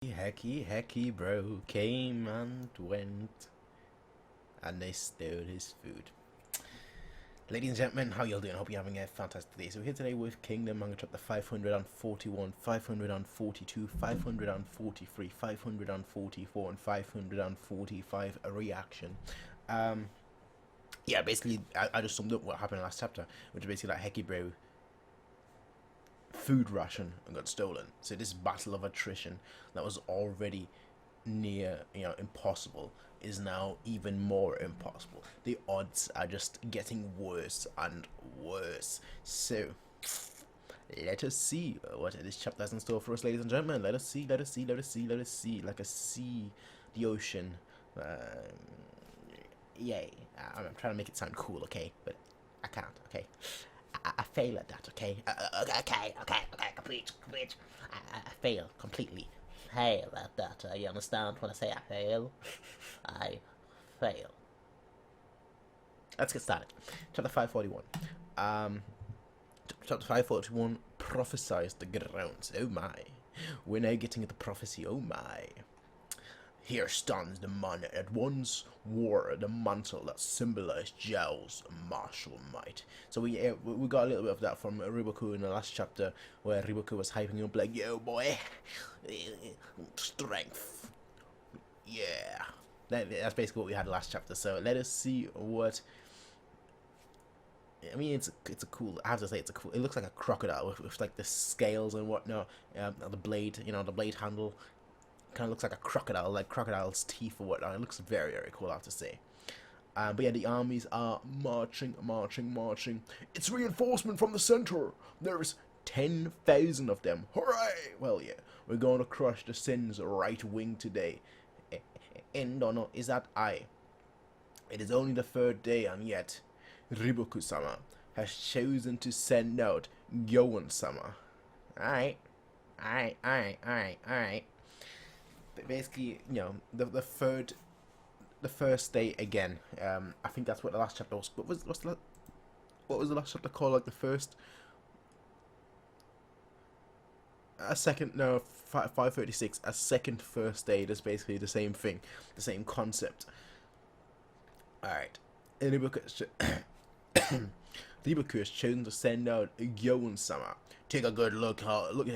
Hecky bro came and went, and they stole his food. Ladies and gentlemen, how y'all doing? Hope you're having a fantastic day. So we're here today with Kingdom Manga chapter 541, 542, 543, 544, and 545, a reaction. Yeah, basically, I just summed up what happened in the last chapter, which is basically like Hecky bro food ration and got stolen. So this battle of attrition that was already near, impossible, is now even more impossible. The odds are just getting worse and worse. So let us see what this chapter has in store for us, ladies and gentlemen. Let us see, like a sea, the ocean. Yay. I'm trying to make it sound cool, okay? But I can't, okay? I fail at that, okay? Okay, complete. I fail completely. Fail at that. You understand when I say I fail? I fail. Let's get started. Chapter 541. Chapter 541 prophesies the grounds. Oh my. We're now getting at the prophecy. Oh my. Here stands the man that once wore the mantle that symbolized Zhao's martial might. So we got a little bit of that from Riboku in the last chapter, where Riboku was hyping up like, yo boy, strength, yeah. That's basically what we had last chapter. So let us see what. I mean, it's a cool. I have to say, it's a cool. It looks like a crocodile with like the scales and whatnot. The blade, the blade handle. Kind of looks like a crocodile, like crocodile's teeth or whatnot. It looks very, very cool, I have to say. But yeah, the armies are marching. It's reinforcement from the center. There's 10,000 of them. Hooray! Well, yeah, we're going to crush the Sin's right wing today. Endono, is that I? It is only the third day, and yet Riboku-sama has chosen to send out Gyoen-sama. Alright. Basically, the first day again. I think that's what the last chapter was. What was the last chapter called? Like the first, a second, no, 536. A second first day. That's basically the same thing, the same concept. All right, in the book, Riboku has chosen to send out Gyoen-sama. Take a good look, hard look,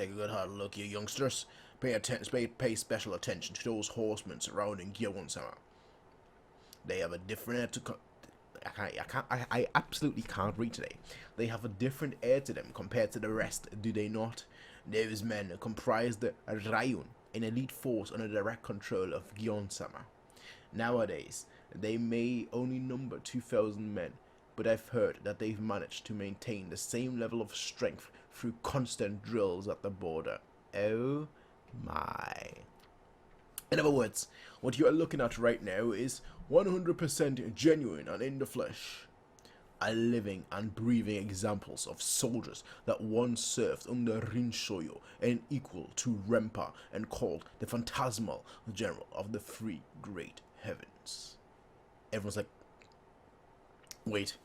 you youngsters. Pay special attention to those horsemen surrounding Gyoen-sama. They have a different I absolutely can't read today. They have a different air to them compared to the rest, do they not? Those men comprise the Ryun, an elite force under direct control of Gyoen-sama. Nowadays, they may only number 2,000 men, but I've heard that they've managed to maintain the same level of strength through constant drills at the border. Oh my. In other words, what you are looking at right now is 100% genuine and in the flesh. Are living and breathing examples of soldiers that once served under Rinshoyo and equal to Rempa and called the phantasmal general of the three great heavens. Everyone's like, wait,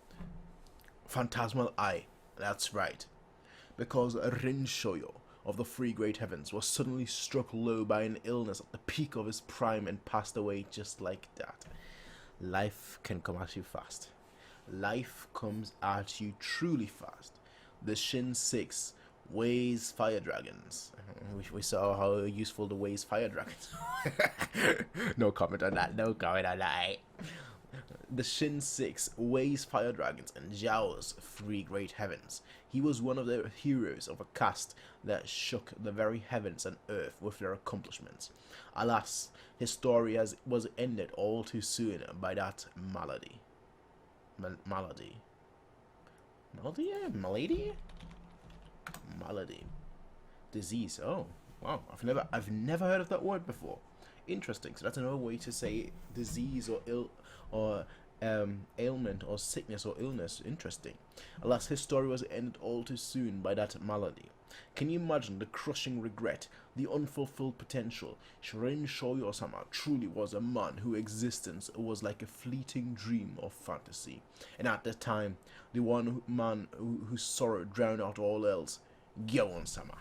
phantasmal eye, that's right. Because Rinshoyo of the three great heavens was suddenly struck low by an illness at the peak of his prime and passed away just like that. Life can come at you fast. Life comes at you truly fast. The Shin 6 weighs fire dragons. We saw how useful the weighs fire dragons. No comment on that. The Shin 6 weighs fire dragons and Zhao's three great heavens. He was one of the heroes of a caste that shook the very heavens and earth with their accomplishments. Alas, his story was ended all too soon by that malady. Malady. Disease. Oh, wow. I've never heard of that word before. Interesting. So that's another way to say disease or ailment or sickness or illness. Interesting. Alas, his story was ended all too soon by that malady. Can you imagine the crushing regret, the unfulfilled potential? Shirin Shoyo-sama truly was a man whose existence was like a fleeting dream of fantasy. And at that time, the one man whose sorrow drowned out all else, Gyoen-sama.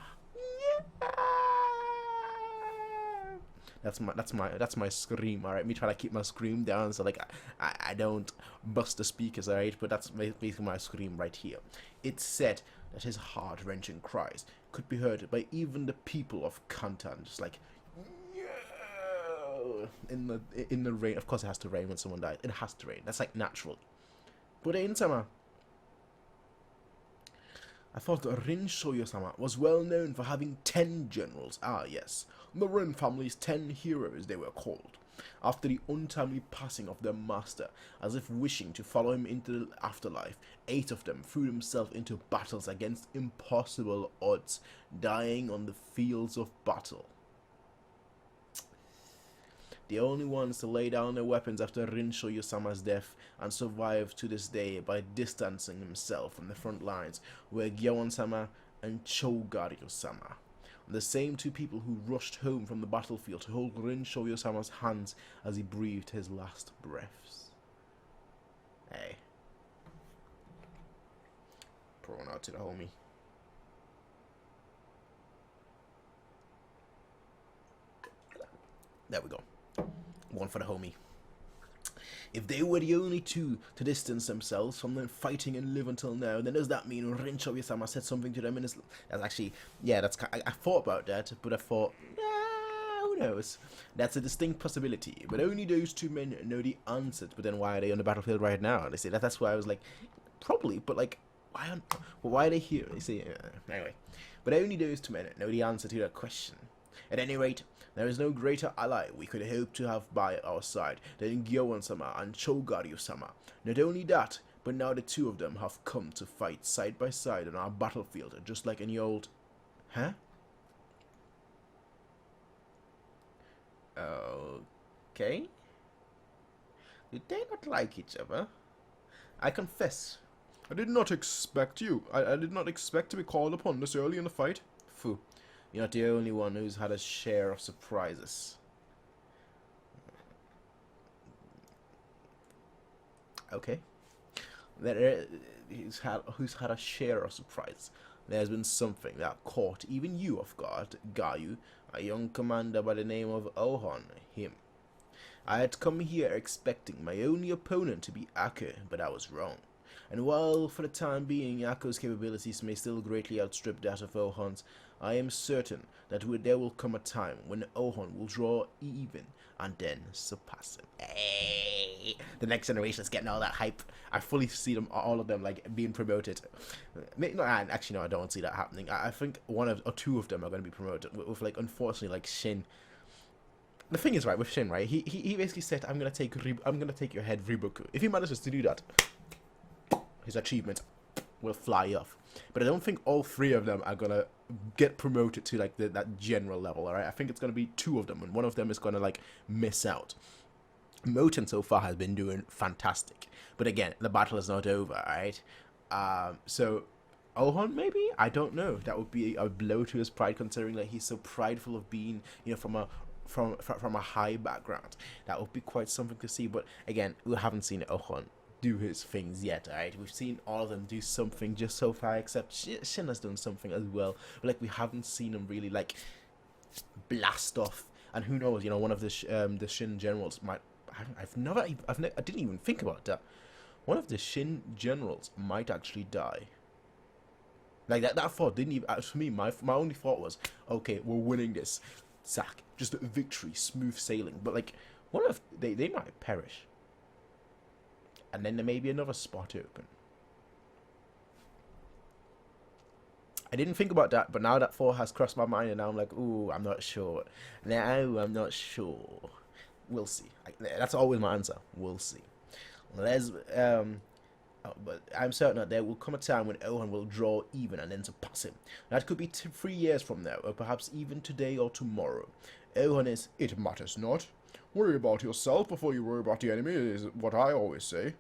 That's my scream. All right, me trying to keep my scream down so like I don't bust the speakers. All right, but that's basically my scream right here. It's said that his heart-wrenching cries could be heard by even the people of Kantan, just like in the rain. Of course, it has to rain when someone dies. It has to rain. That's like natural. But in summer, I thought that Rinsoyo-sama was well known for having 10 generals. Ah, yes, the Rin family's 10 heroes they were called, after the untimely passing of their master. As if wishing to follow him into the afterlife, 8 of them threw themselves into battles against impossible odds, dying on the fields of battle. The only ones to lay down their weapons after Rinsoyo-sama's death and survive to this day by distancing himself from the front lines were Gyawon-sama and Chogaryo-sama, the same 2 people who rushed home from the battlefield to hold Rinsoyo-sama's hands as he breathed his last breaths. Hey. Pour one out to the homie. There we go. One for the homie. If they were the only 2 to distance themselves from them fighting and live until now, then does that mean Rinsoyo-sama said something to them in his... That's actually... Yeah, that's... I thought about that, but I thought... who knows? That's a distinct possibility, but only those 2 men know the answer. But then why are they on the battlefield right now? They say that's why I was like... Probably, but like... Why are they here? They say... Anyway. But only those 2 men know the answer to that question. At any rate... There is no greater ally we could hope to have by our side than Gyawon-sama and Chogaryo-sama. Not only that, but now the 2 of them have come to fight side by side on our battlefield, just like any old... Huh? Okay. Did they not like each other? I confess, I did not expect you. I did not expect to be called upon this early in the fight. Phew. You're not the only one who's had a share of surprises. Okay. Who's had a share of surprises. There's been something that caught even you off guard, Gayu, a young commander by the name of Ohon, him. I had come here expecting my only opponent to be Ako, but I was wrong. And while for the time being Ako's capabilities may still greatly outstrip that of Ohon's, I am certain that there will come a time when Ohon will draw even and then surpass him. Hey! The next generation is getting all that hype. I fully see them, all of them, like being promoted. No, actually, no, I don't see that happening. I think 1 or 2 of them are going to be promoted. With like, unfortunately, like Shin. The thing is, right, with Shin, right, he basically said, I'm gonna take your head, Riboku. If he manages to do that, his achievement will fly off. But I don't think all 3 of them are gonna get promoted to like that general level. All right, I think it's gonna be 2 of them, and 1 of them is gonna like miss out. Moten so far has been doing fantastic, but again, the battle is not over. All right, so Ohon maybe, I don't know. That would be a blow to his pride, considering that he's so prideful of being, you know, from a high background. That would be quite something to see. But again, we haven't seen Ohon do his things yet, alright? We've seen all of them do something just so far, except Shin has done something as well. But like, we haven't seen him really like blast off. And who knows? You know, one of the Shin generals might. I didn't even think about that. One of the Shin generals might actually die. Like that thought didn't even. For me, my only thought was, okay, we're winning this. Sack, just a victory, smooth sailing. But like, what if they might perish? And then there may be another spot open. I didn't think about that, but now that thought has crossed my mind, and now I'm like, ooh, I'm not sure. Now I'm not sure. We'll see. That's always my answer. We'll see. But I'm certain that there will come a time when Ohon will draw even and then surpass him. That could be 3 years from now, or perhaps even today or tomorrow. Ohon is... It matters not. Worry about yourself before you worry about the enemy is what I always say.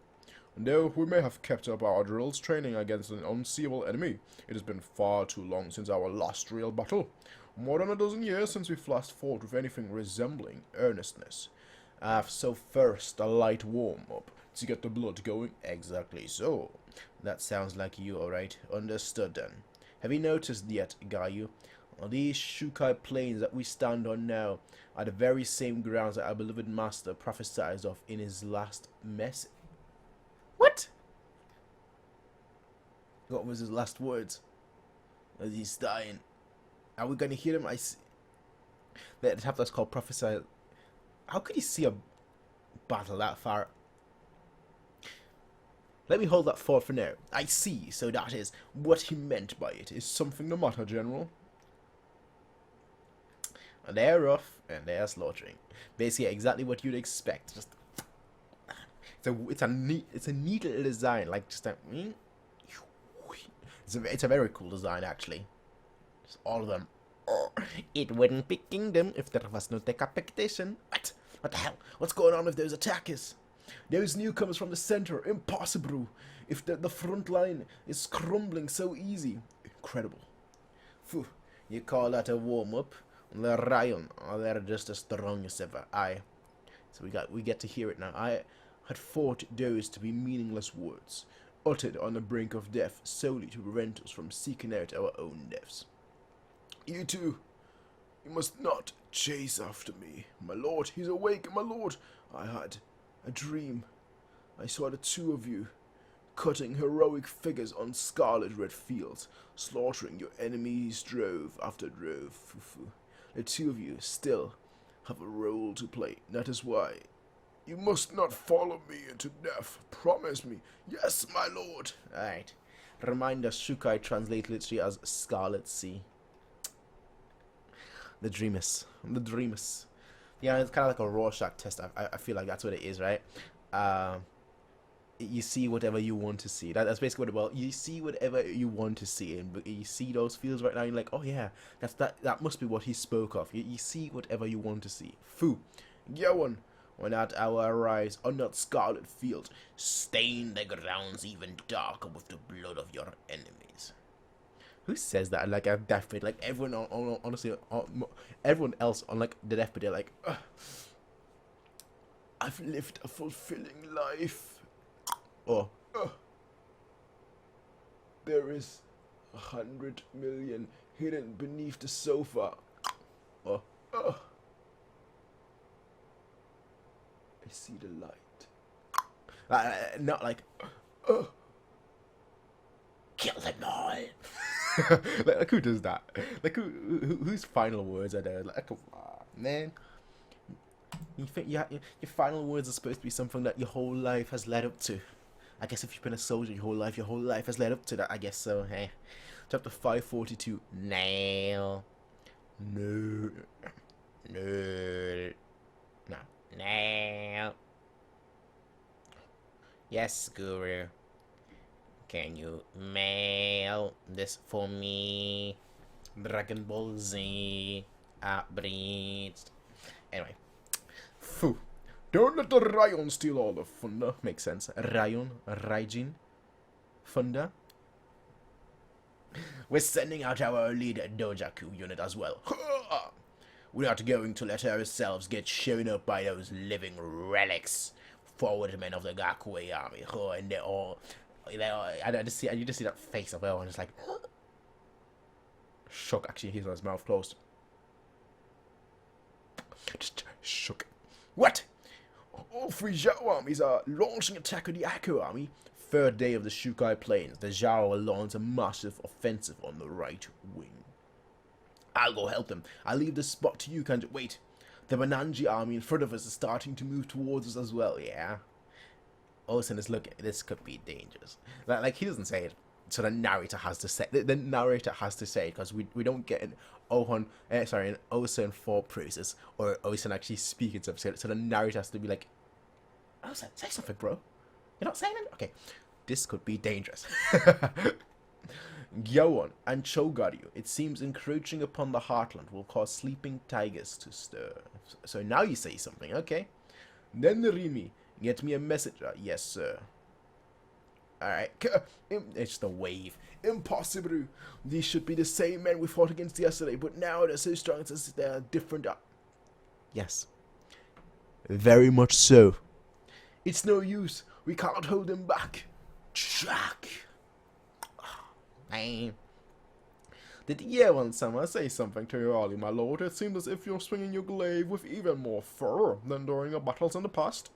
And though we may have kept up our drills training against an unseeable enemy, it has been far too long since our last real battle. More than a dozen years since we last fought with anything resembling earnestness. So first, a light warm-up to get the blood going. Exactly so. That sounds like you, alright. Understood then. Have you noticed yet, Gayu? These Shukai plains that we stand on now are the very same grounds that our beloved master prophesied of in his last message. What? What was his last words? As he's dying. Are we going to hear him? I see. That chapter is called Prophesy. How could he see a battle that far? Let me hold that thought for now. I see, so that is what he meant by it. Is something the matter, General? And they're rough, and they're slaughtering. Basically, exactly what you'd expect. Just it's a neat little design, like just a. It's a very cool design, actually. Just all of them. Oh, it wouldn't be kingdom if there was no decapitation. What? What the hell? What's going on with those attackers? Those newcomers from the center. Impossible. If the front line is crumbling so easy. Incredible. Phew. You call that a warm-up? The Ryan. Oh, they're just as strong as ever. Aye. So we get to hear it now. I had thought those to be meaningless words, uttered on the brink of death solely to prevent us from seeking out our own deaths. You two, you must not chase after me. My lord, he's awake, my lord. I had a dream. I saw the two of you cutting heroic figures on scarlet red fields, slaughtering your enemies drove after drove. The two of you still have a role to play. That is why you must not follow me into death. Promise me. Yes, my lord. Alright. Reminder, Shukai translate literally as Scarlet Sea. The Dreamers. The Dreamers. Yeah, it's kind of like a Rorschach test. I feel like that's what it is, right? You see whatever you want to see. That's basically what you see whatever you want to see, and you see those fields right now. You're like, oh yeah, that must be what he spoke of. You see whatever you want to see. Fu, Gyeon, when that hour arrives on that scarlet field, stain the grounds even darker with the blood of your enemies. Who says that? Like a deathbed, like everyone honestly, everyone else on like the deathbed, they're like, I've lived a fulfilling life. Or there is 100 million hidden beneath the sofa. Or I see the light. Not like kill them all. like who does that? Like whose final words are there? Like, come on, man. You think your final words are supposed to be something that your whole life has led up to? I guess if you've been a soldier your whole life has led up to that. I guess so. Hey, chapter 542. No. Yes, Guru. Can you mail this for me? Dragon Ball Z. Breached. Anyway. Phew. Don't let the Ryan steal all the thunder. Makes sense. Raijin. Thunder. We're sending out our lead Dojaku unit as well. We're not going to let ourselves get shown up by those living relics. Forward men of the Gakue army. And they're all... I just see that face of everyone just like... Shook. Actually, he's got his mouth closed. Just shook. What? All three Zhao armies are launching attack on the Aku army. Third day of the Shukai Plains. The Zhao will launch a massive offensive on the right wing. I'll go help them. I'll leave this spot to you, can't you? Wait. The Bananji army in front of us is starting to move towards us as well, yeah? Osen is looking. This could be dangerous. Like he doesn't say it. So the narrator has to say. The narrator has to say it because we don't get an an Osen for process or Osen actually speaking to him. So the narrator has to be like, Osen, say something, bro. You're not saying it? Okay. This could be dangerous. Gyeon and Chogaryu, it seems encroaching upon the heartland will cause sleeping tigers to stir. So now you say something, okay? Then Rimi, get me a messenger. Yes, sir. Alright. It's the wave. Impossible. These should be the same men we fought against yesterday, but now they're so strong that they're different. Yes. Very much so. It's no use. We cannot hold them back. Jack. The Did Yeon-sama say something to you early, my lord? It seemed as if you're swinging your glaive with even more fervor than during your battles in the past.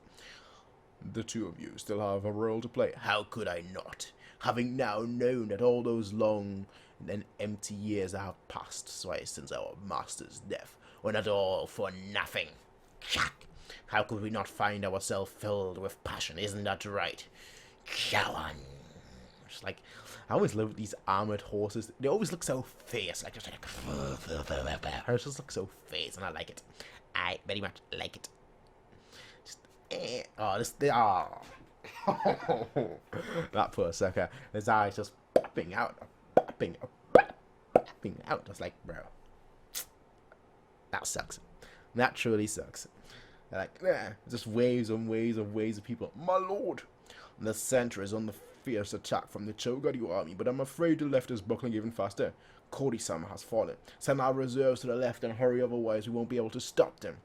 The two of you still have a role to play. How could I not? Having now known that all those long and empty years have passed since our master's death were not all for nothing. How could we not find ourselves filled with passion? Isn't that right? Go on. Just like, I always love these armored horses. They always look so fierce. Like, just like, they just look so fierce, and I like it. I very much like it. That poor sucker. His eyes just popping out. Just like, bro. That sucks. That truly sucks. Like, just waves and waves and waves of people. My lord! The center is on the fierce attack from the Chogaryu army, but I'm afraid the left is buckling even faster. Kori-sama has fallen. Send our reserves to the left and hurry, otherwise we won't be able to stop them.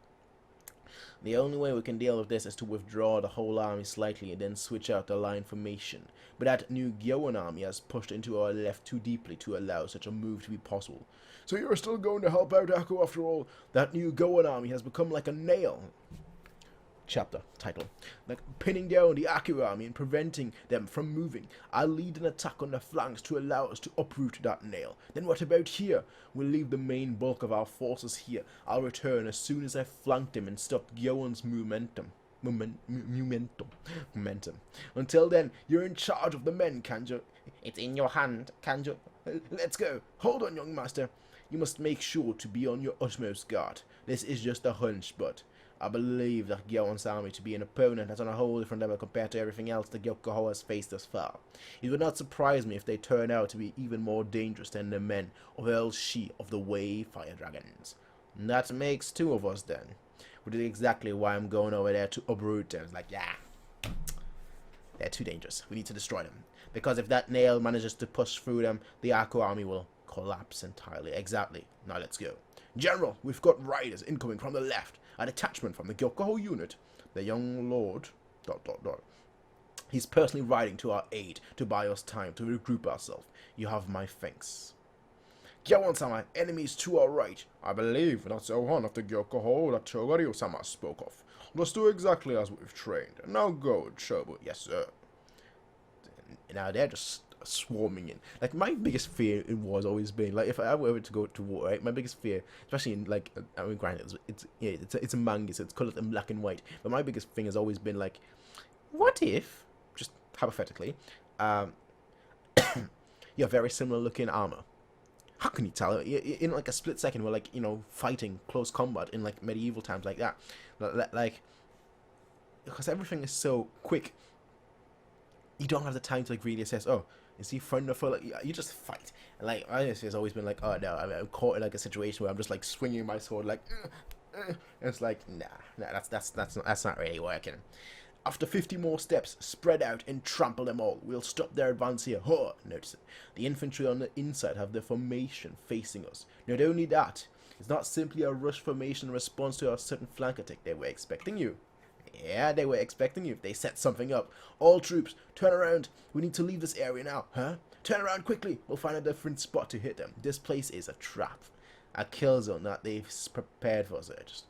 The only way we can deal with this is to withdraw the whole army slightly and then switch out the line formation. But that new Gyoan army has pushed into our left too deeply to allow such a move to be possible. So you're still going to help out Akko after all? That new Gyoan army has become like a nail. Chapter title, like pinning down the Akko army and preventing them from moving. I'll lead an attack on the flanks to allow us to uproot that nail. Then what about here? We'll leave the main bulk of our forces here. I'll return as soon as I've flanked him and stopped Gyoan's momentum. Until then, you're in charge of the men, Kanjo. It's in your hand, Kanjo. Let's go. Hold on, young master. You must make sure to be on your utmost guard. This is just a hunch, but I believe that Gyoan's army to be an opponent that's on a whole different level compared to everything else the Gyokuho has faced thus far. It would not surprise me if they turn out to be even more dangerous than the men of Earl Shi of the Wei Fire Dragons. And that makes two of us then. Which is exactly why I'm going over there to uproot them. It's like, yeah, they're too dangerous. We need to destroy them. Because if that nail manages to push through them, the Akko army will collapse entirely. Exactly. Now let's go. General, we've got riders incoming from the left. A detachment from the Gyokuho unit. The young lord... ... He's personally riding to our aid to buy us time to regroup ourselves. You have my thanks. Gyoan-sama, enemies to our right. I believe that's Ohan of the Gyokuho that Chogaryu-sama spoke of. Let's do exactly as we've trained. Now go, Chobu. Yes, sir. Now they're just swarming in. Like, my biggest fear in war has always been, like, if I were to go to war, right, my biggest fear, especially in, like, I mean, granted, it's a manga, so it's colored in black and white, but my biggest thing has always been, like, what if, just hypothetically, you have very similar looking armor? How can you tell? In, like, a split second, we're, like, you know, fighting close combat in, like, medieval times like that. Like, because everything is so quick, you don't have the time to, like, really assess, oh, is he friend or foe? Like, you just fight. And, like, I just has always been like, oh no, I'm caught in, like, a situation where I'm just, like, swinging my sword, like, and it's like, nah, that's not really working. After 50 more steps, spread out and trample them all. We'll stop their advance here. Huh, notice it. The infantry on the inside have their formation facing us. Not only that, it's not simply a rush formation in response to our sudden flank attack. They were expecting you. Yeah, they were expecting you. They set something up. All troops, turn around. We need to leave this area now. Huh? Turn around quickly. We'll find a different spot to hit them. This place is a trap. A kill zone that they've prepared for us. Just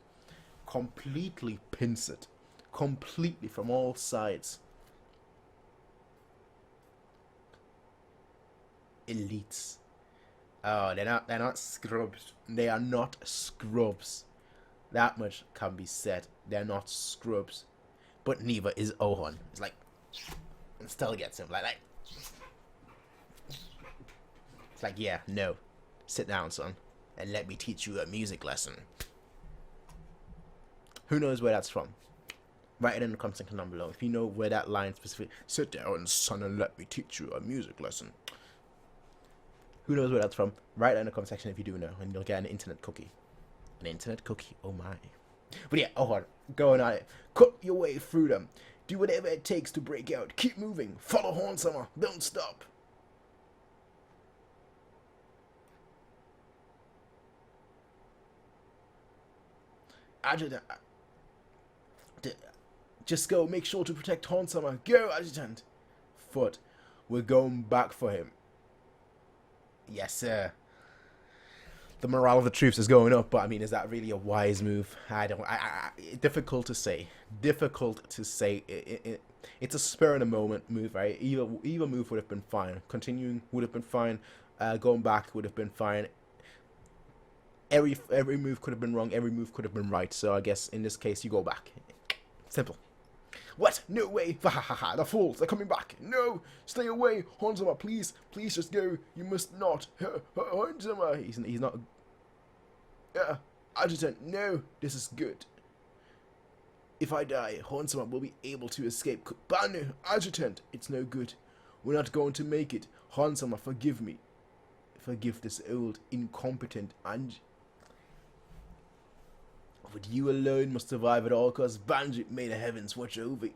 completely pinch it. Completely from all sides. Elites. Oh, they're not scrubs. They are not scrubs. That much can be said. They're not scrubs. But neither is Ohan. It's like, and still gets him. Like, it's like, yeah, no. Sit down, son, and let me teach you a music lesson. Who knows where that's from? Write it in the comment section down below. If you know where that line specifically, sit down, son, and let me teach you a music lesson. Who knows where that's from? Write it in the comment section if you do know, and you'll get an internet cookie. An internet cookie, oh my. But yeah, Ohan, going on it. Cut your way through them. Do whatever it takes to break out. Keep moving. Follow Horn-sama. Don't stop. Adjutant. Just go. Make sure to protect Horn-sama. Go, Adjutant. Foot. We're going back for him. Yes, sir. the morale of the troops is going up, but I mean, is that really a wise move? Difficult to say. Difficult to say. It's a spur in the moment move, right? Either move would have been fine. Continuing would have been fine. Going back would have been fine. Every move could have been wrong. Every move could have been right. So I guess in this case, you go back. Simple. What? No way! The fools! They're coming back! No! Stay away! Hanzama, please! Please just go! You must not! Hanzama! He's not... Adjutant, no! This is good. If I die, Hanzama will be able to escape. Banu! Adjutant! It's no good. We're not going to make it. Hanzama, forgive me. Forgive this old, incompetent Anji. But you alone must survive at all costs. Banji, may the heavens watch over you.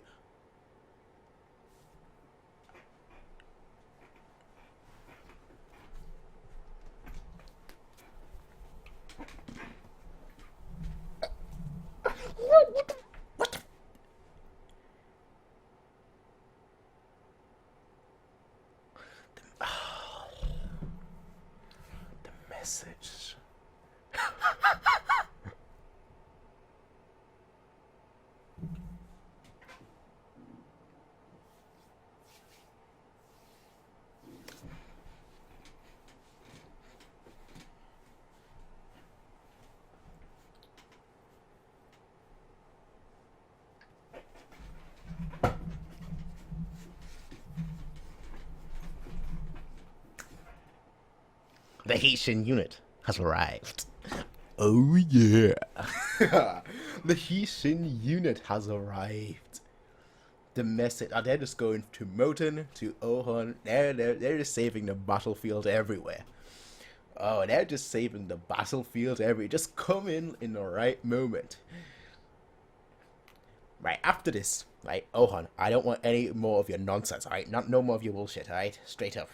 What? The message. The Haitian unit has arrived. Oh yeah. The Haitian unit has arrived. The message. They're just going to Moten, to Ohon. They're just saving the battlefield everywhere. Oh, they're just saving the battlefield everywhere. Just come in the right moment. Right, after this, right, Ohon, I don't want any more of your nonsense, alright? No more of your bullshit, alright? Straight up.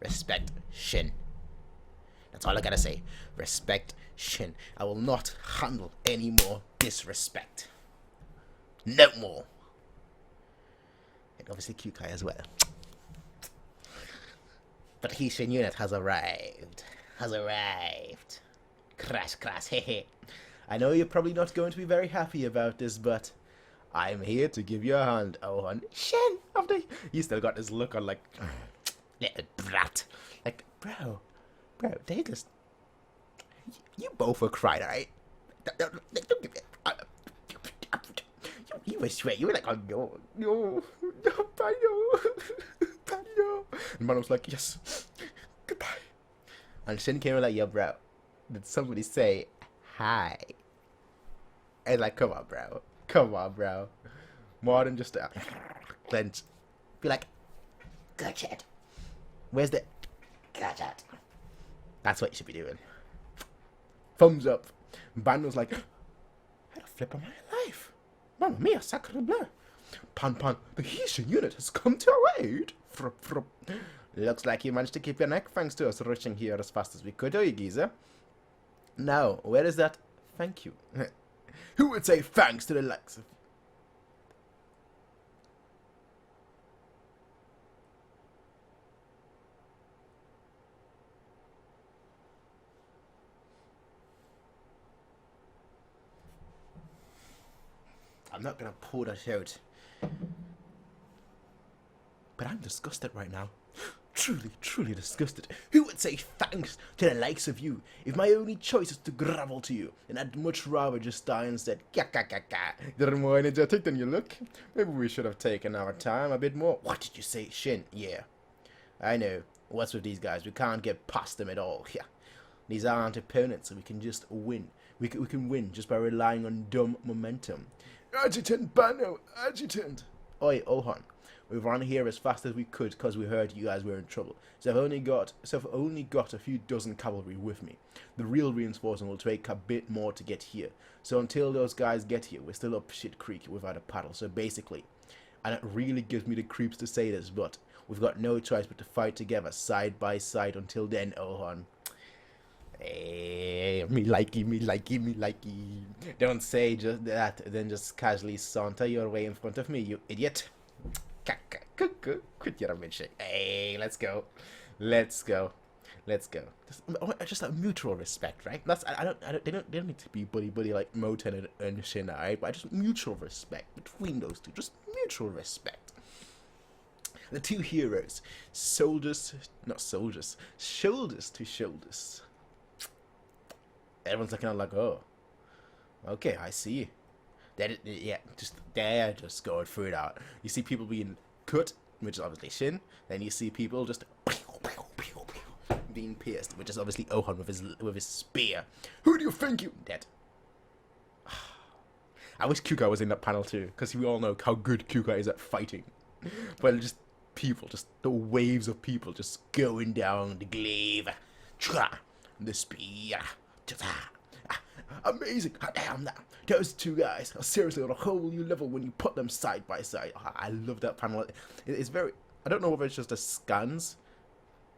Respect Shin. That's all I gotta say. Respect Shin. I will not handle any more disrespect. No more. And obviously Kyukai as well. But Haitian unit has arrived. Crash, hehe. I know you're probably not going to be very happy about this, but I'm here to give you a hand, Ohon. Shin! You still got this look on like... little brat. Like, bro, they just... You both were crying, alright? You were sweating. You were like, oh, no, Banyo. And man was like, yes, goodbye. And Shin came in like, yo, bro, did somebody say hi? And like, come on, bro. More than just a clench. Be like, good shit. Where's the gadget? That's what you should be doing. Thumbs up. Ban was like, I had a flip of my life. Mamma mia, sacre bleu. Punpun, the Haitian unit has come to our aid. Looks like you managed to keep your neck thanks to us rushing here as fast as we could, oh you geezer. Now, where is that thank you? Who would say thanks to the likes of... I'm not gonna pull that out. But I'm disgusted right now. Truly disgusted. Who would say thanks to the likes of you if my only choice is to grovel to you? And I'd much rather just die instead. You're more energetic than you look. Maybe we should have taken our time a bit more. What did you say, Shin? Yeah. I know. What's with these guys? We can't get past them at all. Yeah. These aren't opponents, so we can just win. We can win just by relying on dumb momentum. Adjutant Bano! Adjutant! Oi, Ohon. We've run here as fast as we could because we heard you guys were in trouble. So I've only got a few dozen cavalry with me. The real reinforcement will take a bit more to get here. So until those guys get here, we're still up shit creek without a paddle. So basically, and it really gives me the creeps to say this, but we've got no choice but to fight together side by side until then, Ohon. Hey, me likey. Don't say just that, then just casually saunter your way in front of me, you idiot. Quit your bitch. Hey, let's go. Let's go. Just a mutual respect, right? That's I don't they don't need to be buddy like Moten and Shin, right? But just mutual respect between those two. Just mutual respect. The two heroes, not soldiers, shoulders to shoulders. Everyone's looking at like, oh, okay, I see. They're just going through it out. You see people being cut, which is obviously Shin. Then you see people just being pierced, which is obviously Ohan with his spear. Who do you think you dead? I wish Kyuka was in that panel too, because we all know how good Kyuka is at fighting. But just people, just the waves of people just going down the glaive, the spear. Amazing! Damn that! Those two guys are seriously on a whole new level when you put them side by side. I love that panel. It's very. I don't know whether it's just the scans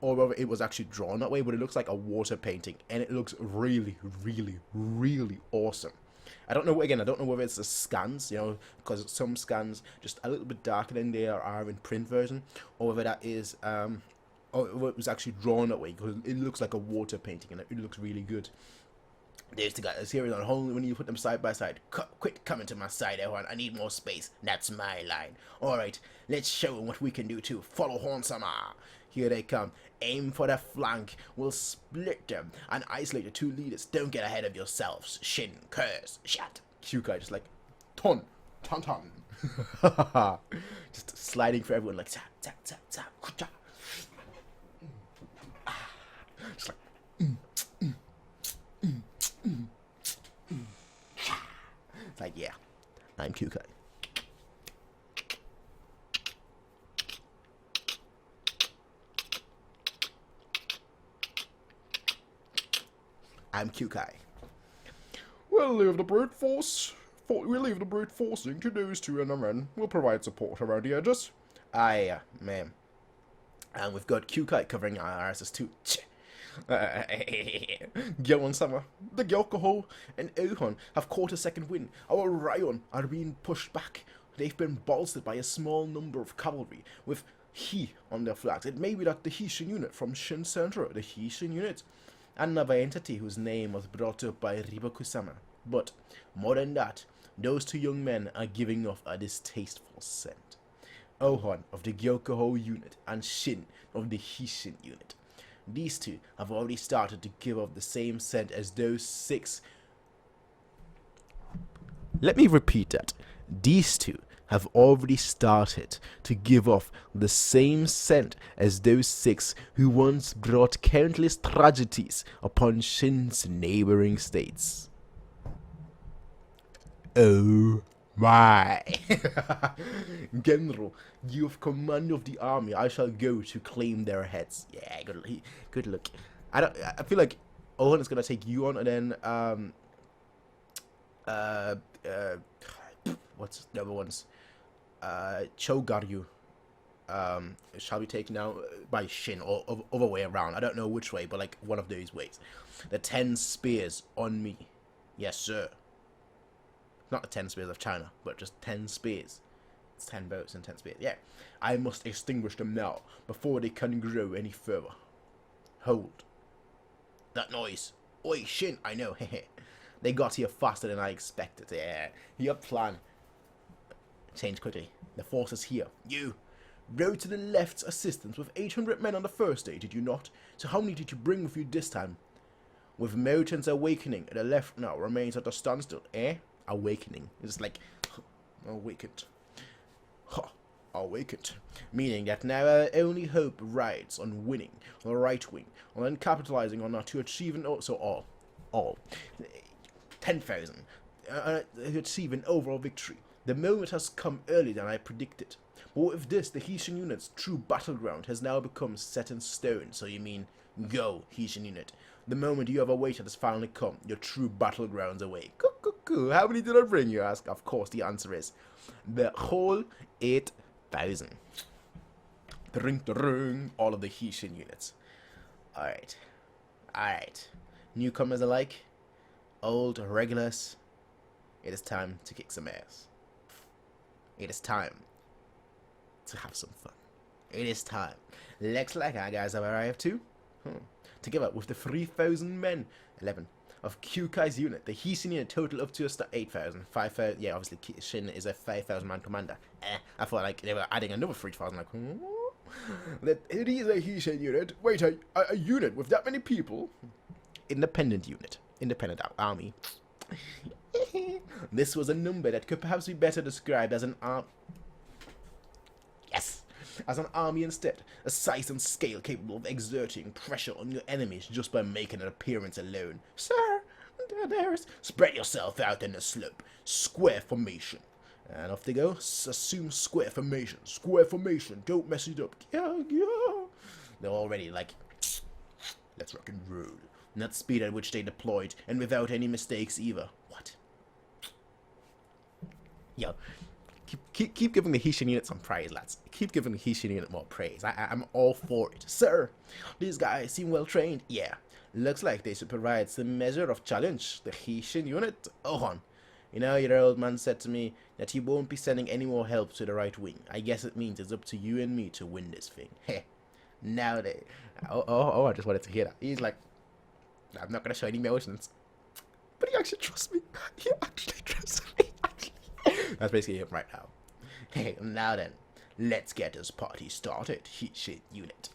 or whether it was actually drawn that way, but it looks like a water painting, and it looks really, really, really awesome. I don't know whether it's the scans, because some scans just a little bit darker than they are in print version, or whether that is, or it was actually drawn that way, because it looks like a water painting, and it looks really good. There's the guys here on home when you put them side by side. Quick, come into my side, everyone. I need more space. That's my line. Alright, let's show them what we can do too. Follow Horn-sama. Here they come. Aim for the flank. We'll split them and isolate the two leaders. Don't get ahead of yourselves. Shin, curse, shut. Kyuka just like, ton. Just sliding for everyone like, tap. Just like, It's like, yeah, I'm Kyuka. I'm Kyukai. We'll leave the brute forcing to those two and the men. We'll provide support around the edges. Aye, ma'am. And we've got Kyukai covering our asses too. Gyeon-sama, the Gyokoho and Ohon have caught a second wind. Our Ryon are being pushed back. They've been bolstered by a small number of cavalry with He on their flags. It may be that the Hishin unit from Shin Central, the Hishin unit, another entity whose name was brought up by Riboku-sama. But more than that, those two young men are giving off a distasteful scent. Ohon of the Gyokoho unit and Shin of the Hishin unit. These two have already started to give off the same scent as those 6. Let me repeat that. These two have already started to give off the same scent as those 6 who once brought countless tragedies upon Shin's neighboring states. Oh my! General, you have command of the army. I shall go to claim their heads. Yeah, good look. I feel like Owen is gonna take you on, and then what's the other ones? Chogaryu shall be taken out by Shin, or other way around. I don't know which way, but like one of those ways. The 10 spears on me. Yes, sir. Not the 10 spears of China, but just 10 spears. It's 10 boats and 10 spears. Yeah. I must extinguish them now, before they can grow any further. Hold. That noise. Oi, Shin, I know. They got here faster than I expected. Yeah. Your plan. Change quickly. The force is here. You rode to the left's assistance with 800 men on the first day, did you not? So how many did you bring with you this time? With Moten's awakening, the left now remains at a standstill, eh? Awakening. It's like, awakened. Awakened. Meaning that now our only hope rides on winning on the right wing, and then capitalizing on that to achieve an all 10,000 to achieve an overall victory. The moment has come earlier than I predicted. But with this, the Hishin unit's true battleground has now become set in stone. So you mean, go, Hishin unit. The moment you have awaited has finally come. Your true battlegrounds away. Cuckoo. How many did I bring, you ask? Of course, the answer is the whole 8,000. All of the Hishin units. Alright. Newcomers alike, old regulars, it is time to kick some ass. It is time to have some fun. It is time. Looks like our guys have arrived too. Together with the 3,000 men, 11, of Kyukai's unit, the Hishin unit total up to 8,000. 5,000, yeah, obviously Shin is a 5,000 man commander. I thought like they were adding another 3,000, like, it is a Hishin unit. Wait, a unit with that many people? Independent unit. Independent army. This was a number that could perhaps be better described as an as an army instead, a size and scale capable of exerting pressure on your enemies just by making an appearance alone. Sir, there's... Spread yourself out in the slope. Square formation. And off they go. Assume square formation. Square formation. Don't mess it up. Yeah. They're already like, let's rock and roll. And that speed at which they deployed, and without any mistakes either. What? Yo. Keep giving the Hishin unit some praise, lads. Keep giving the Hishin unit more praise. I'm all for it. Sir, these guys seem well trained. Yeah, looks like they should provide some measure of challenge. The Hishin unit? Oh, on. You know, your old man said to me that he won't be sending any more help to the right wing. I guess it means it's up to you and me to win this thing. Heh. Now they... Oh, I just wanted to hear that. He's like, I'm not going to show any emotions. But he actually trusts me. He actually trusts me. That's basically him right now. Hey, now then, let's get this party started. Hishin unit.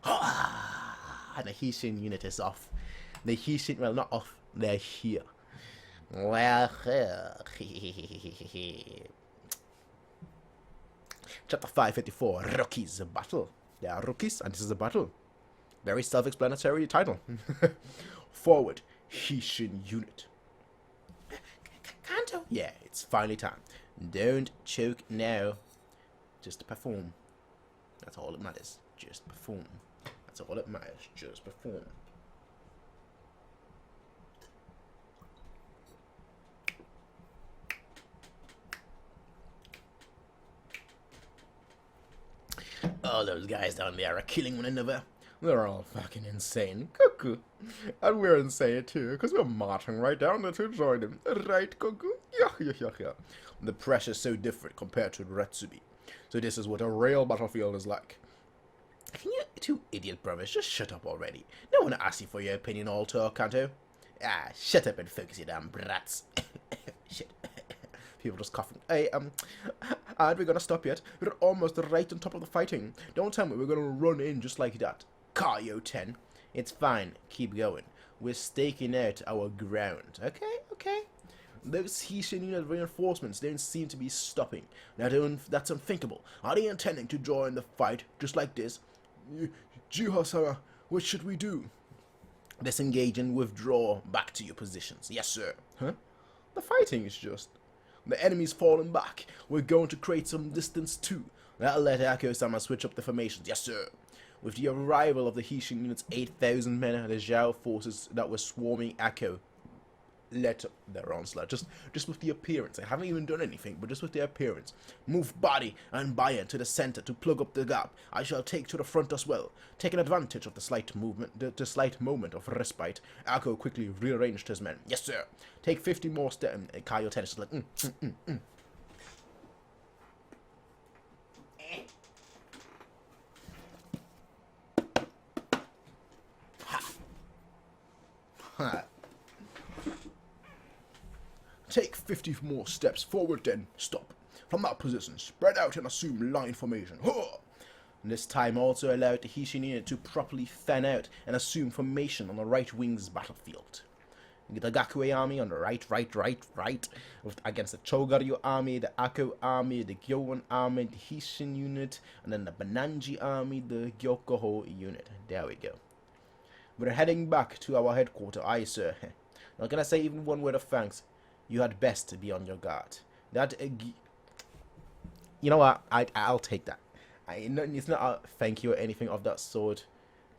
And the Hishin unit is off. The Hishin, well, not off, they're here. Well, Chapter 554, Rookies Battle. They are rookies, and this is a battle. Very self-explanatory title. Forward, Hishin unit. Kanto? Yeah, it's finally time. Don't choke now. Just perform. That's all that matters. Just perform. That's all that matters. Just perform. All those guys down there are killing one another. They're all fucking insane. Cuckoo. And we're insane too, because we're marching right down there to join them. Right, Cuckoo? Yeah. The pressure's so different compared to Retsubi. So this is what a real battlefield is like. Can you two idiot brothers just shut up already? No one asked you for your opinion all talk, Kanto. Ah, shut up and focus, you damn brats. Shit. People just coughing. Hey, aren't we gonna stop yet? We're almost right on top of the fighting. Don't tell me we're gonna run in just like that. Kaio 10. It's fine. Keep going. We're staking out our ground. Okay. Those Hishin unit reinforcements don't seem to be stopping. That's unthinkable. Are they intending to join the fight just like this? Jiha-sama, what should we do? Disengage and withdraw back to your positions. Yes, sir. Huh? The fighting is just... The enemy's falling back. We're going to create some distance too. That'll let Akko-sama switch up the formations. Yes, sir. With the arrival of the Hishin unit's 8,000 men, the Zhao forces that were swarming Akko let up their onslaught. Just with the appearance. I haven't even done anything, but just with the appearance. Move body and Bayan to the center to plug up the gap. I shall take to the front as well. Taking advantage of the slight movement, the slight moment of respite, Akko quickly rearranged his men. Yes, sir. Take 50 more steps. Kaio 10 is like, Take 50 more steps forward, then stop. From that position, spread out and assume line formation. And this time also allowed the Hishin unit to properly fan out and assume formation on the right wing's battlefield. The Gakue army on the right, against the Chogaryu army, the Akko army, the Gyowan army, the Hishin unit, and then the Bananji army, the Gyokoho unit. There we go. We're heading back to our headquarters, aye sir. Not gonna say even one word of thanks. You had best to be on your guard. That, you know what? I'll take that. It's not a thank you or anything of that sort,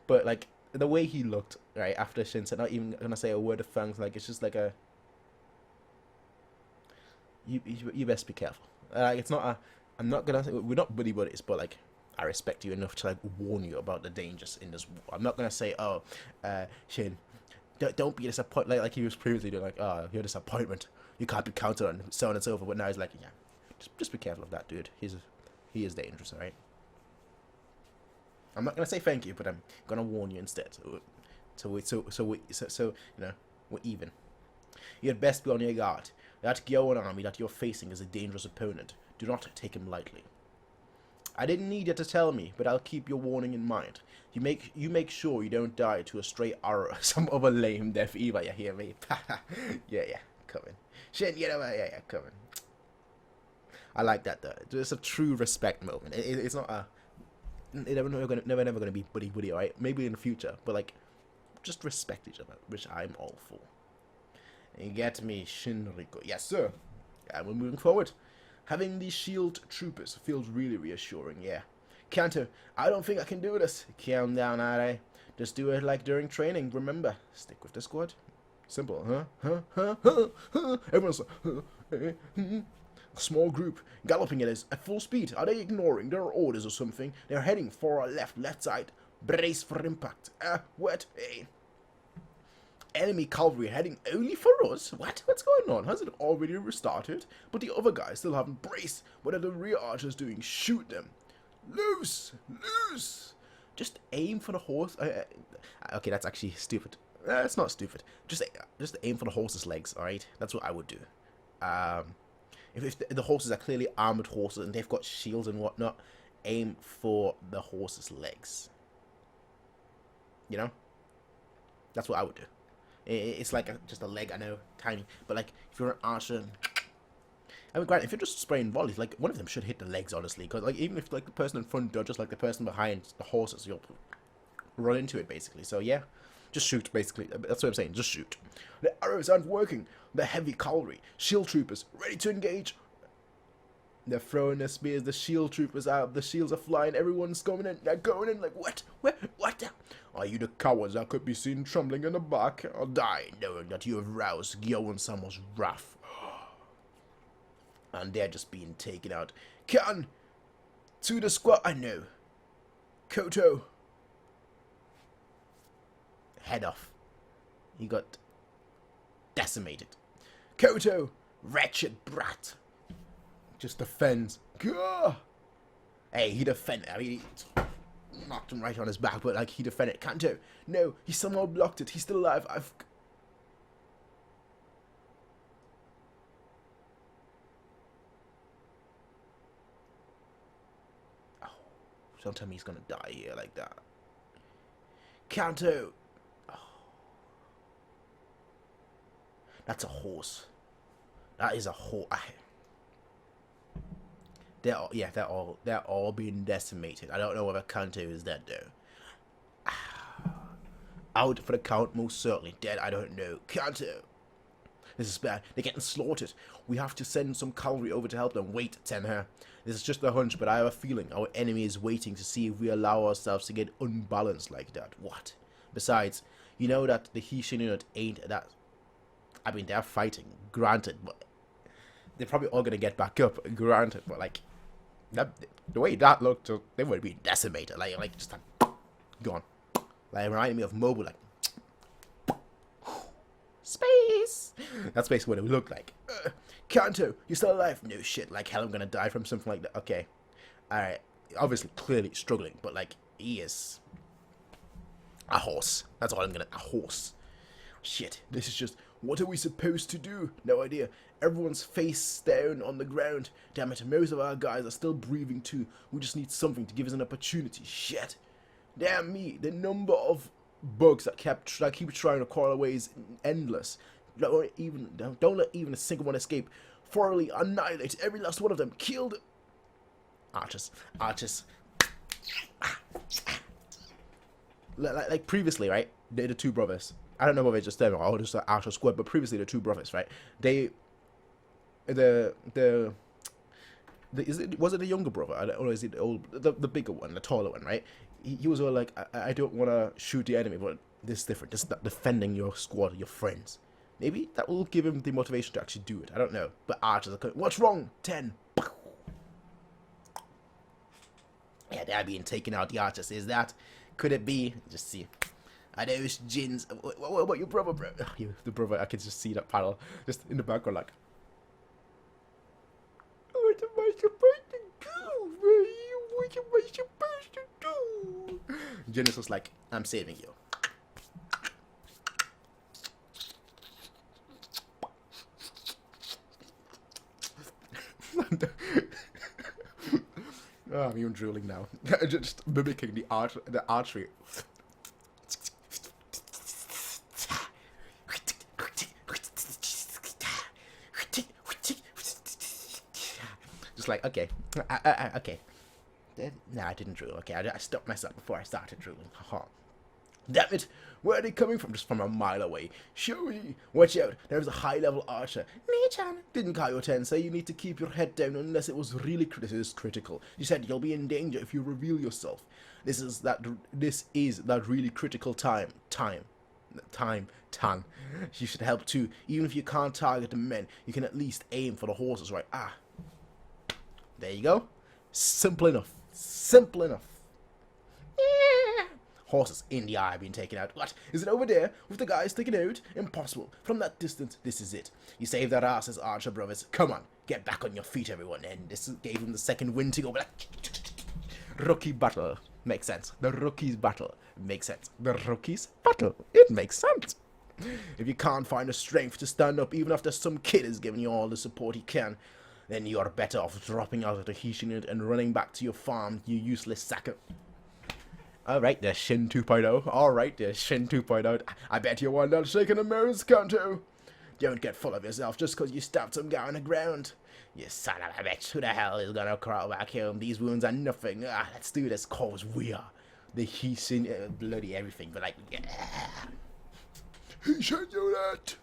but like the way he looked right after Shin said, not even gonna say a word of thanks. Like it's just like a you best be careful. It's not a. I'm not gonna say we're not buddy buddies, but like I respect you enough to like warn you about the dangers in this war. I'm not gonna say, oh, Shin, don't be disappointed like he was previously doing. Like, oh, you're a disappointment. You can't be counted on, so on and so forth. But now he's like, yeah, just be careful of that, dude. He is dangerous, all right? I'm not gonna say thank you, but I'm gonna warn you instead. So you know, we're even. You'd best be on your guard. That Gyoan army that you're facing is a dangerous opponent. Do not take him lightly. I didn't need you to tell me, but I'll keep your warning in mind. You make sure you don't die to a stray arrow or some other lame death either, you hear me? yeah, coming. Shit, you know, yeah, coming. I like that though. It's a true respect moment. It's not a... It's never gonna be buddy, alright? Maybe in the future, but like, just respect each other, which I'm all for. You get me, Shinriko. Yes, sir. And we're moving forward. Having these shield troopers feels really reassuring, yeah. Kanto, I don't think I can do this. Calm down, alright? Just do it like during training, remember. Stick with the squad. Simple, huh? Everyone's like, A small group, galloping at full speed. Are they ignoring their orders or something? They're heading for our left side. Brace for impact. What? Hey. Enemy cavalry heading only for us? What? What's going on? Has it already restarted? But the other guys still haven't braced. What are the rear archers doing? Shoot them. Loose! Just aim for the horse. Okay, that's actually stupid. It's not stupid. Just aim for the horse's legs, alright? That's what I would do. If the horses are clearly armored horses and they've got shields and whatnot, aim for the horse's legs. You know? That's what I would do. It's like just a leg, I know, tiny. But like, if you're an archer, I mean, granted, if you're just spraying volleys, like, one of them should hit the legs, honestly. Because like, even if like the person in front dodges like the person behind the horses, you'll run into it, basically. So yeah, just shoot, basically. That's what I'm saying, just shoot. The arrows aren't working. The heavy cavalry, shield troopers, ready to engage. They're throwing their spears, the shield troopers out, the shields are flying, everyone's going in, they're going in, like, what? Are you the cowards that could be seen trembling in the back, or die knowing that you have roused Gyoan-sama's wrath? And they're just being taken out. Kan! To the squad, I know. Koto. Head off. He got decimated. Koto! Wretched brat. Just defends. Gah! Hey, he defended. I mean, he knocked him right on his back, but like, he defended. Kanto, no, he somehow blocked it. He's still alive. Oh, don't tell me he's gonna die here like that. Kanto. Oh. That's a horse. That is a horse. They're all being decimated. I don't know whether Kanto is dead though. Out for the count, most certainly. Dead, I don't know. Kanto. This is bad. They're getting slaughtered. We have to send some cavalry over to help them. Wait, Tenha. This is just a hunch, but I have a feeling our enemy is waiting to see if we allow ourselves to get unbalanced like that. What? Besides, you know that the Hishin unit ain't that... I mean, they're fighting, granted, but... They're probably all gonna get back up, granted, but like... the way that looked, they would be decimated, like just like, gone. Like, it reminded me of Mobile, like, space. That's basically what it would look like. Kanto, you still alive? No shit, like hell, I'm gonna die from something like that. Okay, alright, obviously, clearly struggling, but like, he is a horse. That's all I'm gonna, a horse. Shit, this is just, what are we supposed to do? No idea. Everyone's face down on the ground. Damn it, most of our guys are still breathing too. We just need something to give us an opportunity. Shit. Damn me, the number of bugs that keep trying to crawl away is endless. Don't let even a single one escape. Thoroughly annihilate every last one of them. Killed. Archers. Like previously, right? They're the two brothers. I don't know whether it's just them or just the Archer squad, but previously the two brothers, right? Was it the younger brother, or is it the bigger one, the taller one, right? He was all like, I don't want to shoot the enemy, but this is different. This is not defending your squad, your friends. Maybe that will give him the motivation to actually do it. I don't know. But Archers are coming. What's wrong? 10. Yeah, they're being taken out. The Archers. Is that? Could it be? Just see. Are those Jins? What about your brother, bro? The brother, I can just see that panel just in the background, like. What am I supposed to do? what you supposed to do. Janice was like, I'm saving you. Oh, I'm even drooling now. Just mimicking the archery. Just like, okay, okay. No, I didn't drool. Okay, I stopped myself before I started drooling. Haha. Damn it! Where are they coming from? Just from a mile away. Shui! Watch out! There's a high-level archer. Nee-chan! Didn't Kaio-ten say you need to keep your head down unless it was really critical? You said you'll be in danger if you reveal yourself. This is that really critical time. You should help too. Even if you can't target the men, you can at least aim for the horses, right? Ah. There you go. Simple enough. Simple enough. Horses in the eye being taken out. What? Is it over there with the guy sticking out? Impossible. From that distance, this is it. You saved our asses, Archer brothers. Come on, get back on your feet, everyone. And this gave him the second wind to go back. Rookie battle. Makes sense. The rookies battle. Makes sense. The rookies battle. It makes sense. If you can't find the strength to stand up even after some kid is giving you all the support he can, then you are better off dropping out of the Hishin unit and running back to your farm, you useless sacker. Alright, there's Shin 2.0. Alright, there's Shin 2.0. I bet you want that shaking a mirror's canto. Don't get full of yourself just because you stabbed some guy on the ground. You son of a bitch, who the hell is gonna crawl back home? These wounds are nothing. Let's do this cause we are. The Hishin, bloody everything, but like, yeah. He should do that.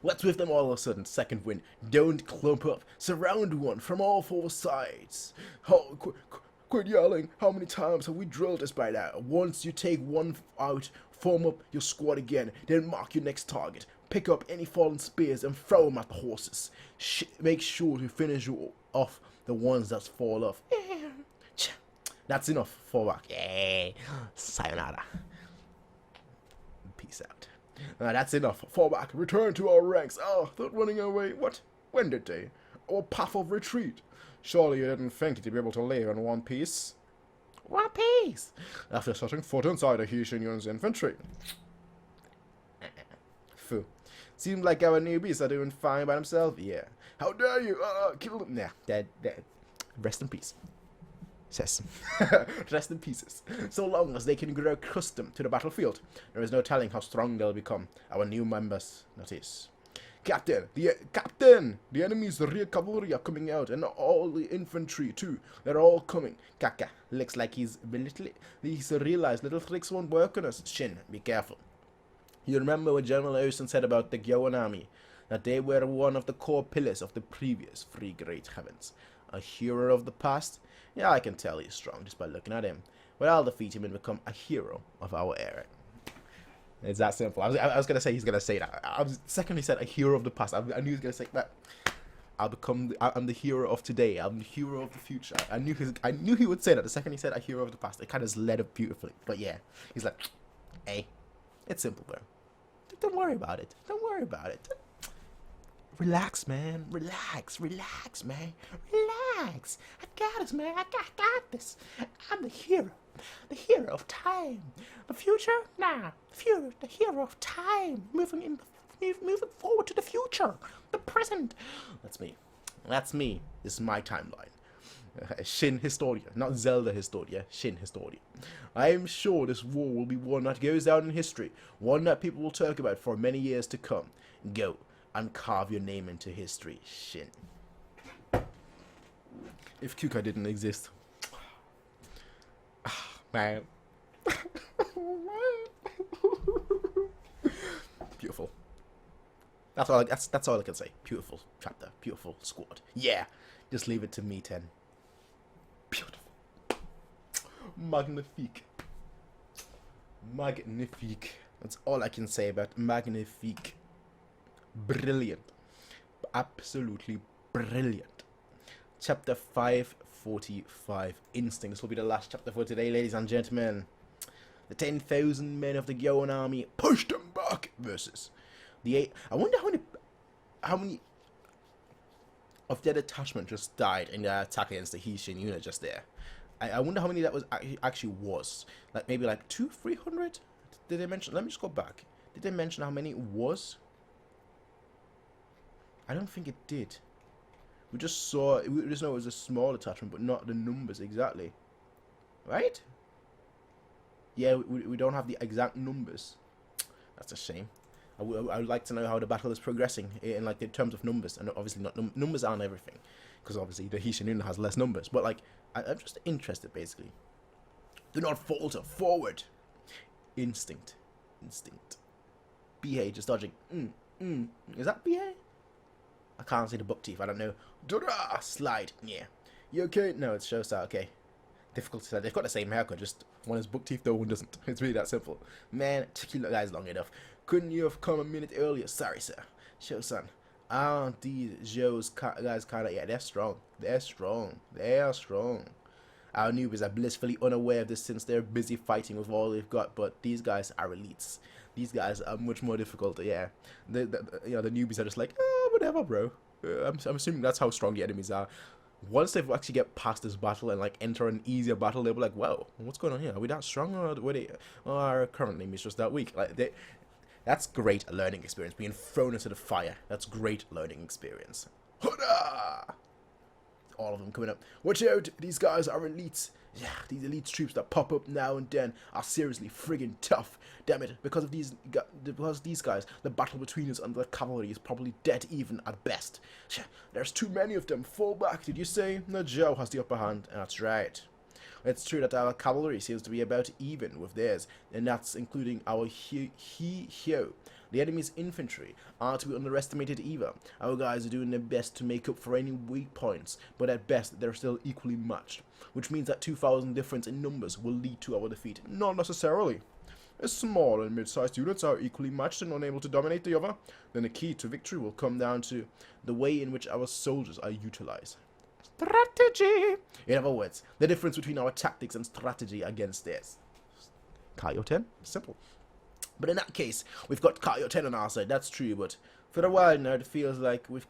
What's with them all of a sudden? Second wind. Don't clump up. Surround one from all four sides. Oh, quit yelling. How many times have we drilled this by now? Once you take one out, form up your squad again, then mark your next target. Pick up any fallen spears and throw them at the horses. Make sure to finish off the ones that fall off. That's enough. Fall back. Yay. Sayonara. Peace out. That's enough. Fall back. Return to our ranks. Oh, thought running away. What? When did they? Our path of retreat. Surely you didn't think you'd be able to live in one piece? One piece! After setting foot inside a Hishin unit's infantry. Phew. Seems like our newbies are doing fine by themselves. Yeah. How dare you? Kill them. Nah, dead. Rest in peace. Says. Rest in pieces. So long as they can grow accustomed to the battlefield, there is no telling how strong they'll become. Our new members, notice. Captain! The enemy's rear cavalry are coming out, and all the infantry too. They're all coming. Kaka, looks like he's realized little tricks won't work on us. Shin, be careful. You remember what General Ocean said about the Gyoan army? That they were one of the core pillars of the previous three great heavens. A hero of the past? Yeah, I can tell he's strong just by looking at him. But I'll defeat him and become a hero of our era. It's that simple. I was going to say he's going to say that. Second he said a hero of the past. I knew he was going to say that. I'm the hero of today. I'm the hero of the future. I knew he would say that. The second he said a hero of the past, it kind of led up beautifully. But yeah, he's like, hey, it's simple, bro. Don't worry about it. Don't worry about it. Relax, man. Relax, man. Relax. I got this, man. I got this. I'm the hero. The hero of time. The future? Nah. The hero of time. Moving forward to the future. The present. That's me. This is my timeline. Shin Historia. Not Zelda Historia. Shin Historia. I am sure this war will be one that goes down in history. One that people will talk about for many years to come. Go and carve your name into history, Shin. If Kuka didn't exist. Man. Beautiful. That's all I can say. Beautiful chapter. Beautiful squad. Yeah. Just leave it to me, 10. Beautiful. Magnifique. That's all I can say about Magnifique. Brilliant. Absolutely brilliant. Chapter 545, Instinct. This will be the last chapter for today, ladies and gentlemen. The 10,000 men of the Gyoan army pushed them back versus the 8. I wonder how many of their detachment just died in their attack against the Hishin unit just there. I wonder how many that was actually was. Like maybe like 200-300? Did they mention? Let me just go back. Did they mention how many it was? I don't think it did. We just saw, we just know it was a small detachment, but not the numbers exactly. Right? Yeah, we don't have the exact numbers. That's a shame. I would like to know how the battle is progressing in like in terms of numbers, and obviously not numbers aren't everything, because obviously the Hishinun has less numbers. But like, I'm just interested basically. Do not falter, forward. Instinct. BA just dodging. Is that BA? I can't see the buck teeth. I don't know. Dura! Slide. Yeah. You okay? No, it shows that. Okay. Difficult to say. They've got the same haircut. Just one has buck teeth, though one doesn't. It's really that simple. Man, it took you guys long enough. Couldn't you have come a minute earlier? Sorry, sir. Show-san. These Joe's guys kind of... Yeah, they're strong. They're strong. Our newbies are blissfully unaware of this since they're busy fighting with all they've got, but these guys are elites. These guys are much more difficult. Yeah, the newbies are just like, oh, whatever, bro. I'm assuming that's how strong the enemies are. Once they actually get past this battle and like enter an easier battle, they'll be like, whoa, what's going on here? Are we that strong, or our current enemies just that weak? Like that's great learning experience. Being thrown into the fire. That's great learning experience. Huda! All of them coming up. Watch out! These guys are elites. Yeah, these elite troops that pop up now and then are seriously friggin' tough. Damn it! Because of these guys, the battle between us and the cavalry is probably dead even at best. There's too many of them. Fall back. Did you say? No, Joe has the upper hand. That's right. It's true that our cavalry seems to be about even with theirs, and that's including our Hyo. The enemy's infantry aren't to be underestimated either. Our guys are doing their best to make up for any weak points, but at best they're still equally matched, which means that 2,000 difference in numbers will lead to our defeat. Not necessarily. As small and mid-sized units are equally matched and unable to dominate the other, then the key to victory will come down to the way in which our soldiers are utilized. Strategy! In other words, the difference between our tactics and strategy against theirs. Kaioten? Simple. But in that case, we've got Kaioten on our side, that's true, but for a while now it feels like we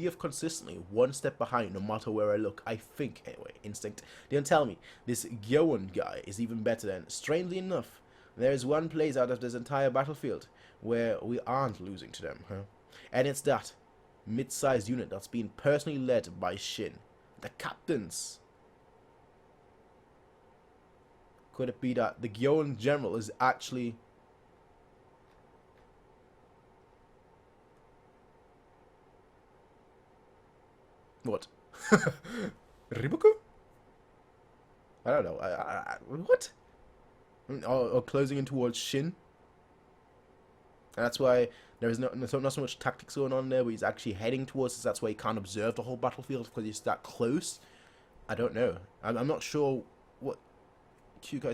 have consistently one step behind no matter where I look. I think, anyway, instinct. Don't tell me, this Gyoan guy is even better than, strangely enough, there's one place out of this entire battlefield where we aren't losing to them, huh? And it's that mid-sized unit that's being personally led by Shin. The captains. Could it be that the Gyoan general is actually... What? Riboku? I don't know. What? Or closing in towards Shin? And that's why there's not so much tactics going on there, but he's actually heading towards us. That's why he can't observe the whole battlefield, because he's that close. I don't know. I'm not sure what Kyukai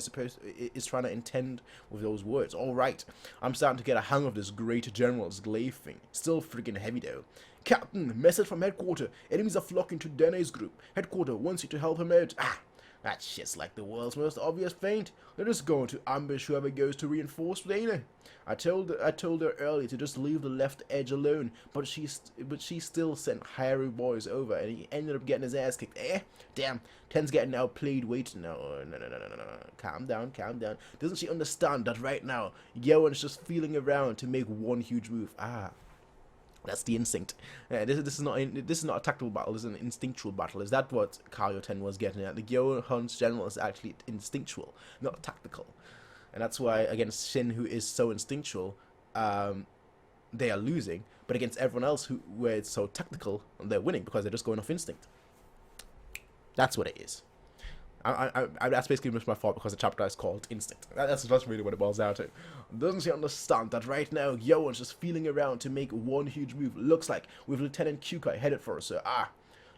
is trying to intend with those words. Alright, I'm starting to get a hang of this great general's glaive thing. Still friggin' heavy though. Captain, message from headquarters. Enemies are flocking to Dene's group. Headquarters wants you to help him out. That shit's like the world's most obvious feint. They're just going to ambush whoever goes to reinforce Dana. I told her earlier to just leave the left edge alone, but she still sent Haru boys over, and he ended up getting his ass kicked. Damn, Ten's getting outplayed. Wait, no. Calm down. Doesn't she understand that right now, Yoan's just feeling around to make one huge move? That's the instinct. This is not a tactical battle. This is an instinctual battle. Is that what Kaioten was getting at? The Gyohan's general is actually instinctual, not tactical, and that's why against Shin, who is so instinctual, they are losing. But against everyone else where it's so tactical, they're winning because they're just going off instinct. That's what it is. That's basically just my fault because the chapter is called Instinct. That's really what it boils down to. Doesn't she understand that right now Yoan's just feeling around to make one huge move? Looks like with Lieutenant Kyukai headed for us, sir.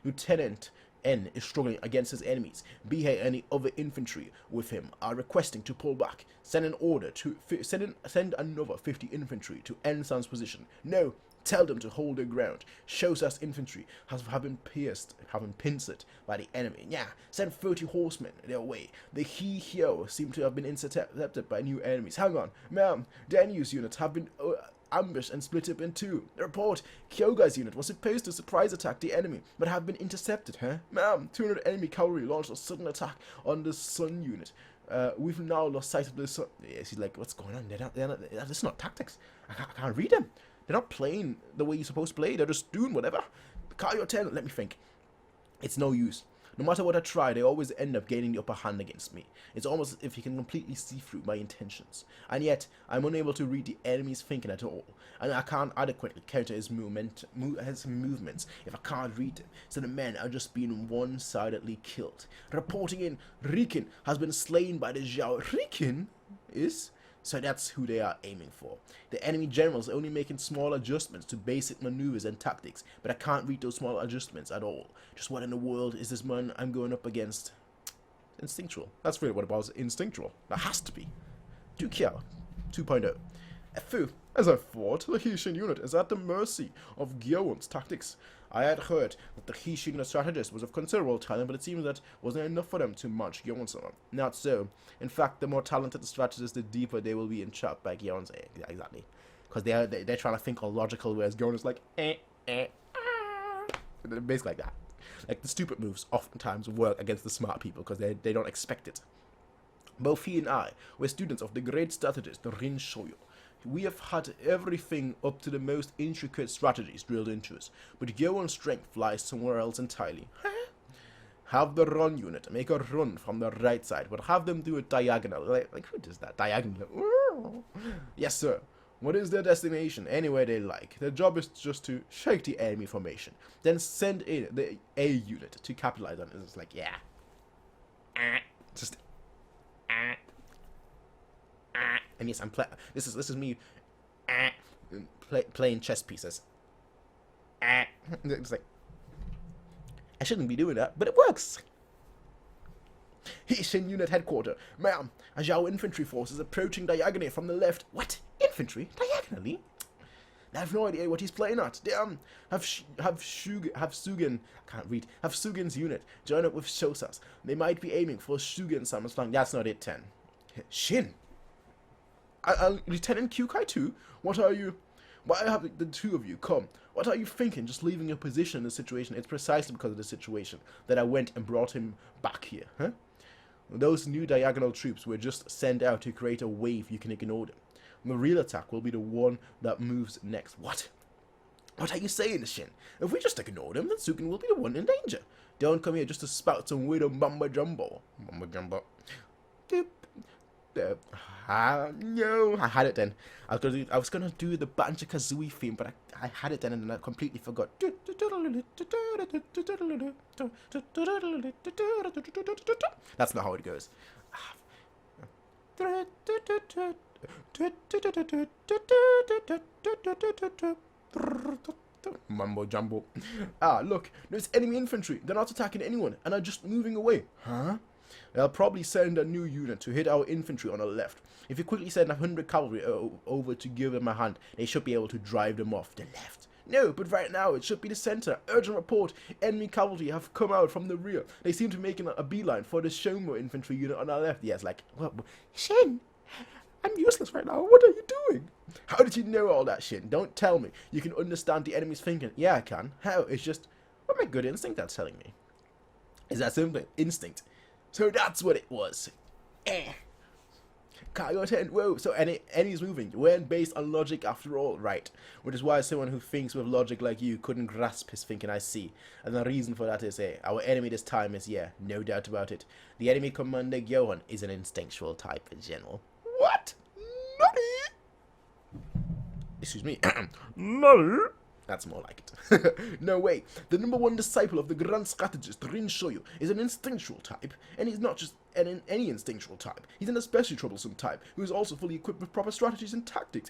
Lieutenant N is struggling against his enemies. Bihei and any other infantry with him are requesting to pull back. Send an order to send another 50 infantry to N-san's position. No. Tell them to hold their ground. Shosas infantry have been pincered by the enemy. Yeah, send 30 horsemen their way. The Hyo seem to have been intercepted by new enemies. Hang on, ma'am. Danu's units have been ambushed and split up in two. The report, Kyoga's unit was supposed to surprise attack the enemy, but have been intercepted, huh? Ma'am, 200 enemy cavalry launched a sudden attack on the Sun unit. We've now lost sight of the Sun. Yeah, she's like, what's going on? This is not tactics. I can't read them. They're not playing the way you're supposed to play. They're just doing whatever. Kaio 10, let me think. It's no use. No matter what I try, they always end up gaining the upper hand against me. It's almost as if he can completely see through my intentions. And yet, I'm unable to read the enemy's thinking at all. And I can't adequately counter his movements if I can't read them. So the men are just being one-sidedly killed. Reporting in, Riken has been slain by the Zhao. Riken is... So that's who they are aiming for. The enemy generals are only making small adjustments to basic maneuvers and tactics, but I can't read those small adjustments at all. Just what in the world is this man I'm going up against? Instinctual. That's really what it was, instinctual. That has to be. Dukiao 2.0. Fu, as I thought, the Hishin unit is at the mercy of Gyowon's tactics. I had heard that the Hishin strategist was of considerable talent, but it seems that wasn't enough for them to match Gyowon-sama. Not so. In fact, the more talented the strategist, the deeper they will be entrapped by Gyowon's. Exactly. Because they're trying to think all logical, whereas Gyowon is like, basically like that. Like, the stupid moves oftentimes work against the smart people, because they don't expect it. Both he and I were students of the great strategist, Rin Shoyo. We have had everything up to the most intricate strategies drilled into us, but Gyowon's strength lies somewhere else entirely. Have the run unit make a run from the right side, but have them do it diagonal. Like who does that? Diagonal. Yes, sir. What is their destination? Anywhere they like. Their job is just to shake the enemy formation, then send in the A unit to capitalize on it. It's like, yeah. Just... And yes, I'm this is me playing chess pieces. It's like, I shouldn't be doing that, but it works. Hishin unit headquarters. Ma'am, a Zhao infantry force is approaching diagonally from the left. What? Infantry? Diagonally? I have no idea what he's playing at. They have Sugen's unit join up with Shosa's. They might be aiming for Sugen-sama's flank. That's not it, 10. Shin. Lieutenant Kyukai too? What are you... Why have the two of you come? What are you thinking, just leaving your position in the situation? It's precisely because of the situation that I went and brought him back here, huh? Those new diagonal troops were just sent out to create a wave you can ignore them. The real attack will be the one that moves next. What? What are you saying, Shin? If we just ignore them, then Sugen will be the one in danger. Don't come here just to spout some weird mumbo jumbo. Mumbo jumbo. Doop. No, I had it then. I was gonna do the Banjo-Kazooie theme, but I had it then and then I completely forgot. That's not how it goes. Mumbo jumbo. Look, there's enemy infantry. They're not attacking anyone and are just moving away. Huh? They'll probably send a new unit to hit our infantry on the left. If you quickly send 100 cavalry over to give them a hand, they should be able to drive them off the left. No, but right now it should be the center. Urgent report. Enemy cavalry have come out from the rear. They seem to be making a beeline for the Shomo infantry unit on our left. Yes, like, Shin, I'm useless right now. What are you doing? How did you know all that, Shin? Don't tell me. You can understand the enemy's thinking. Yeah, I can. How? It's just what my good instinct that's telling me. Is that simple? Instinct. So that's what it was. Kaio 10, whoa, so any's moving. Weren't based on logic after all, right? Which is why someone who thinks with logic like you couldn't grasp his thinking, I see. And the reason for that is, our enemy this time is, no doubt about it. The enemy commander, Gyowon, is an instinctual type in general. What? Nani? Excuse me. Nani? That's more like it. No way. The #1 disciple of the grand strategist Rin Shoyo is an instinctual type, and he's not just any instinctual type. He's an especially troublesome type, who is also fully equipped with proper strategies and tactics.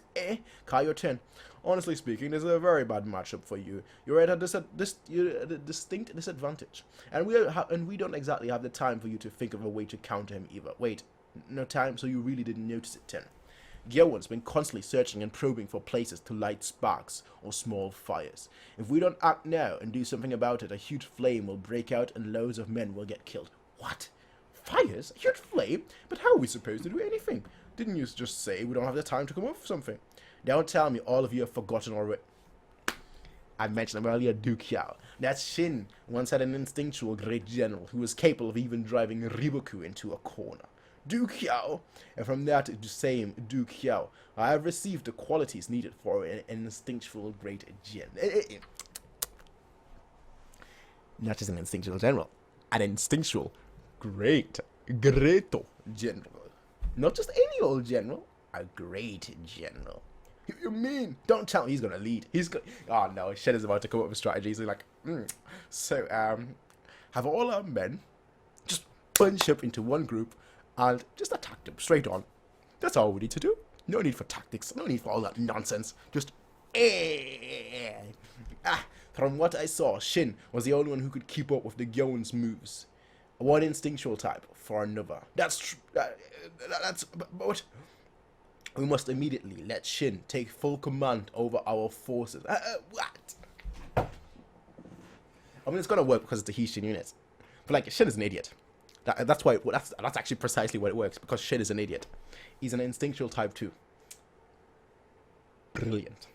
Kaio 10. Honestly speaking, this is a very bad matchup for you. You're at a distinct disadvantage, and we don't exactly have the time for you to think of a way to counter him either. Wait, no time, so you really didn't notice it, 10. Gyowon's been constantly searching and probing for places to light sparks or small fires. If we don't act now and do something about it, a huge flame will break out and loads of men will get killed. What? Fires? A huge flame? But how are we supposed to do anything? Didn't you just say we don't have the time to come up with something? Don't tell me all of you have forgotten already. I mentioned him earlier, Duke Yao. That Shin once had an instinctual great general who was capable of even driving Riboku into a corner. Duke Yao. And from that same Duke Yao, I have received the qualities needed for an instinctual great general. Not just an instinctual general, an instinctual great general. Not just any old general, a great general. You mean? Don't tell me he's gonna lead. Oh no, Shen is about to come up with strategies. He's like, So, have all our men just bunch up into one group and just attack them straight on. That's all we need to do. No need for tactics. No need for all that nonsense. Just, From what I saw, Shin was the only one who could keep up with the Gyoun's moves. One instinctual type for another. But we must immediately let Shin take full command over our forces. What? I mean, it's gonna work because it's a Hishin unit. But like, Shin is an idiot. That's why. That's actually precisely why it works, because Shin is an idiot. He's an instinctual type too. Brilliant.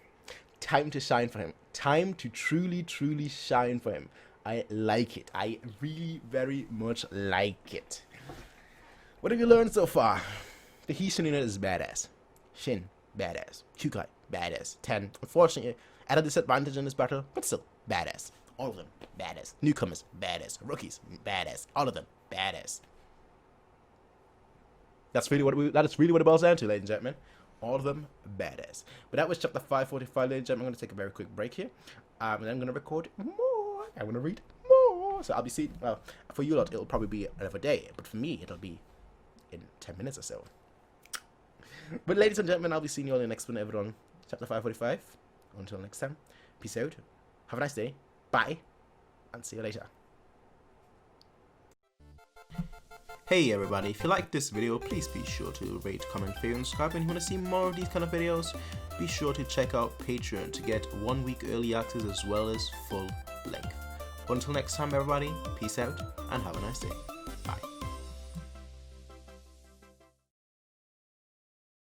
Time to shine for him. Time to truly, truly shine for him. I like it. I really very much like it. What have you learned so far? The Hishin unit is badass. Shin, badass. Kyukai, badass. 10, unfortunately, at a disadvantage in this battle, but still, badass. All of them, badass. Newcomers, badass. Rookies, badass. All of them, badass. That is really what it boils down to, ladies and gentlemen. All of them, badass. But that was chapter 545, ladies and gentlemen. I'm going to take a very quick break here. And I'm going to record more. I'm going to read more. So I'll be seeing, well, for you lot, it'll probably be another day. But for me, it'll be in 10 minutes or so. But ladies and gentlemen, I'll be seeing you all in the next one ever on chapter 545. Until next time, peace out. Have a nice day. Bye. And see you later. Hey everybody, if you like this video, please be sure to rate, comment, favorite, and subscribe. And if you want to see more of these kind of videos, be sure to check out Patreon to get 1 week early access as well as full length. Until next time everybody, peace out and have a nice day.